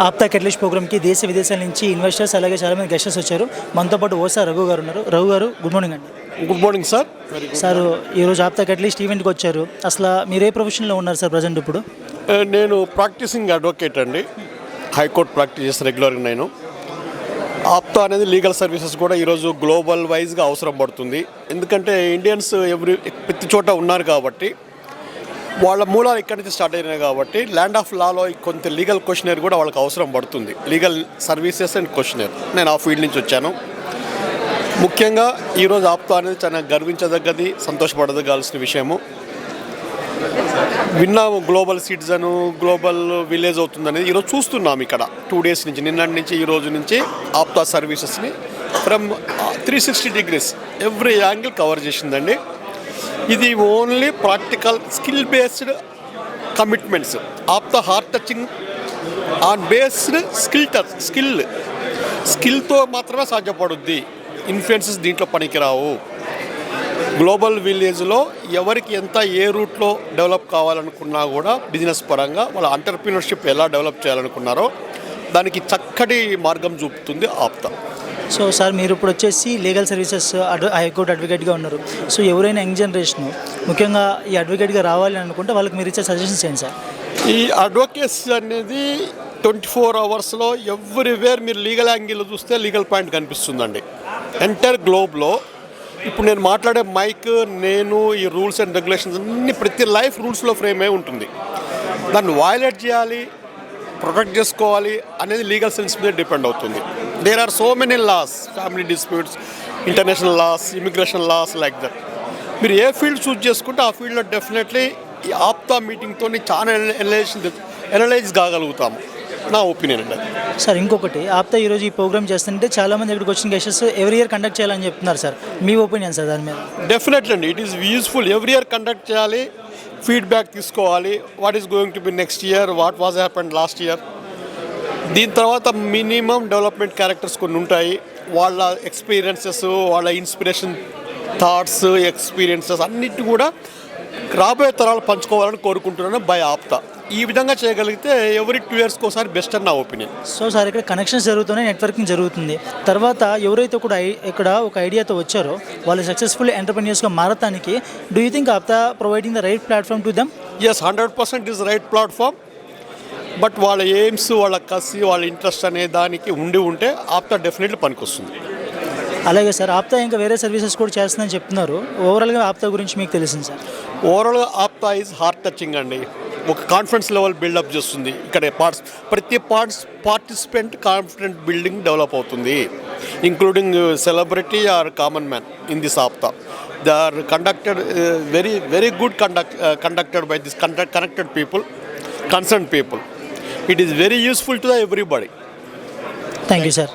APTA catalyst ప్రోగ్రామ్కి దేశ విదేశాల నుంచి ఇన్వెస్టర్స్ అలాగే చాలామంది గెస్టర్స్ వచ్చారు. మనతో పాటు ఓసా రఘు గారు ఉన్నారు. రఘు గారు గుడ్ మార్నింగ్ అండి. Good morning sir. సార్ ఈరోజు ఆప్తా కెటలిస్ట్ ఈవెంట్కి వచ్చారు. అసలు మీరు ఏ ప్రొఫెషన్లో ఉన్నారు సార్ ప్రజెంట్ ఇప్పుడు? నేను ప్రాక్టీసింగ్ అడ్వకేట్ అండి. హైకోర్టు ప్రాక్టీస్ చేస్తే రెగ్యులర్గా నేను. ఆప్తా అనేది లీగల్ సర్వీసెస్ కూడా ఈరోజు గ్లోబల్ వైజ్గా అవసరం పడుతుంది. ఎందుకంటే ఇండియన్స్ ప్రతి చోట ఉన్నారు కాబట్టి వాళ్ళ మూలాలు ఇక్కడి నుంచి స్టార్ట్ అయినాయి కాబట్టి ల్యాండ్ ఆఫ్ లాలో కొంత లీగల్ క్వశ్చనర్ కూడా వాళ్ళకి అవసరం పడుతుంది. Legal services and questionnaire. నేను ఆ ఫీల్డ్ నుంచి వచ్చాను. ముఖ్యంగా ఈరోజు ఆప్తా అనేది చాలా గర్వించదగ్గది, సంతోషపడదగాల్సిన విషయము. విన్నాము గ్లోబల్ సిటిజను, గ్లోబల్ విలేజ్ అవుతుందనేది ఈరోజు చూస్తున్నాం. ఇక్కడ 2 days నుంచి, నిన్నటి నుంచి ఈ రోజు నుంచి ఆప్తా సర్వీసెస్ని from 360 degrees every angle cover చేసిందండి. ఇది only practical skill based commitments. Apta heart touching on based స్కిల్తో మాత్రమే సాధ్యపడుద్ది. ఇన్ఫ్లుయెన్సెస్ దీంట్లో పనికిరావు. గ్లోబల్ విలేజ్లో ఎవరికి ఎంత ఏ రూట్లో డెవలప్ కావాలనుకున్నా కూడా బిజినెస్ పరంగా వాళ్ళ ఎంటర్‌ప్రెన్యూర్‌షిప్ ఎలా డెవలప్ చేయాలనుకున్నారో దానికి చక్కటి మార్గం చూపుతుంది ఆప్తా. సో సార్ మీరు ఇప్పుడు వచ్చేసి లీగల్ సర్వీసెస్ హైకోర్టు అడ్వకేట్గా ఉన్నారు. సో ఎవరైనా యంగ్ జనరేషన్ ముఖ్యంగా ఈ అడ్వకేట్గా రావాలి అనుకుంటే వాళ్ళకి మీరు ఇచ్చే సజెషన్స్ ఏంటి సార్? ఈ అడ్వకేట్స్ అనేది 24 hours ఎవ్రీవేర్ మీరు లీగల్ యాంగిల్లో చూస్తే లీగల్ పాయింట్ కనిపిస్తుందండి. ఎంటైర్ గ్లోబ్లో ఇప్పుడు నేను మాట్లాడే మైక్, నేను ఈ రూల్స్ అండ్ రెగ్యులేషన్స్ అన్ని ప్రతి లైఫ్ రూల్స్లో ఫ్రేమ్ అయి ఉంటుంది. దాన్ని వయలేట్ చేయాలి, ప్రొటెక్ట్ చేసుకోవాలి అనేది లీగల్ సెన్స్ మీద డిపెండ్ అవుతుంది. There are so many laws, family disputes, international laws, immigration laws, like that. మీరు ఏ ఫీల్డ్ చూస్ చేసుకుంటే ఆ ఫీల్డ్లో డెఫినెట్లీ ఈ ఆప్తా మీటింగ్తో చాలా ఎనలైజ్ కాగలుగుతాము. నా ఒపీనియన్ అండి. సార్ ఇంకొకటి, ఆప్తా ఈరోజు ఈ ప్రోగ్రామ్ చేస్తుంటే చాలామంది ఇక్కడికి వచ్చిన గెస్టర్స్ ఎవ్రీ ఇయర్ కండక్ట్ చేయాలని చెప్తున్నారు సార్. మీ ఒపీనియన్ సార్ దాని మీద? డెఫినెట్లీ అండి. It is useful. Every year conduct చేయాలి, ఫీడ్బ్యాక్ తీసుకోవాలి. What is going to be next year, what was happened last year. దీని తర్వాత మినిమం డెవలప్మెంట్ క్యారెక్టర్స్ కొన్ని ఉంటాయి. వాళ్ళ ఎక్స్పీరియన్సెస్, వాళ్ళ ఇన్స్పిరేషన్, థాట్స్, ఎక్స్పీరియన్సెస్ అన్నిటి కూడా రాబోయే తరాలు పంచుకోవాలని కోరుకుంటున్నాను బై ఆప్తా. ఈ విధంగా చేయగలిగితే ఎవ్రీ 2 years ఒకసారి బెస్ట్ అని నా ఒపీనియన్. సో సార్ ఇక్కడ కనెక్షన్స్ జరుగుతున్నాయి, నెట్వర్కింగ్ జరుగుతుంది. తర్వాత ఎవరైతే కూడా ఇక్కడ ఒక ఐడియాతో వచ్చారో వాళ్ళు సక్సెస్ఫుల్ ఎంటర్‌ప్రెన్యూర్స్గా మారటానికి do you think Apta providing the right platform to them? Yes, 100% is right platform. But వాళ్ళ ఎయిమ్స్, వాళ్ళ కసి, వాళ్ళ ఇంట్రెస్ట్ అనే దానికి ఉంటే ఆప్తా డెఫినెట్లీ పనికొస్తుంది. అలాగే సార్ ఆప్తా ఇంకా వేరే సర్వీసెస్ కూడా చేస్తుందని చెప్తున్నారు. ఓవరాల్గా ఆప్తా గురించి మీకు తెలిసింది సార్? ఓవరాల్గా ఆప్తా ఈజ్ హార్ట్ టచింగ్ అండి. ఒక కాన్ఫిడెన్స్ లెవెల్ బిల్డప్ చేస్తుంది. ఇక్కడ ప్రతి పార్టిసిపెంట్ కాన్ఫిడెంట్ బిల్డింగ్ డెవలప్ అవుతుంది, including celebrity or common man in this Apta. They are conducted very good conducted by this connected people, concern people. It is very useful to the everybody. Thank you sir.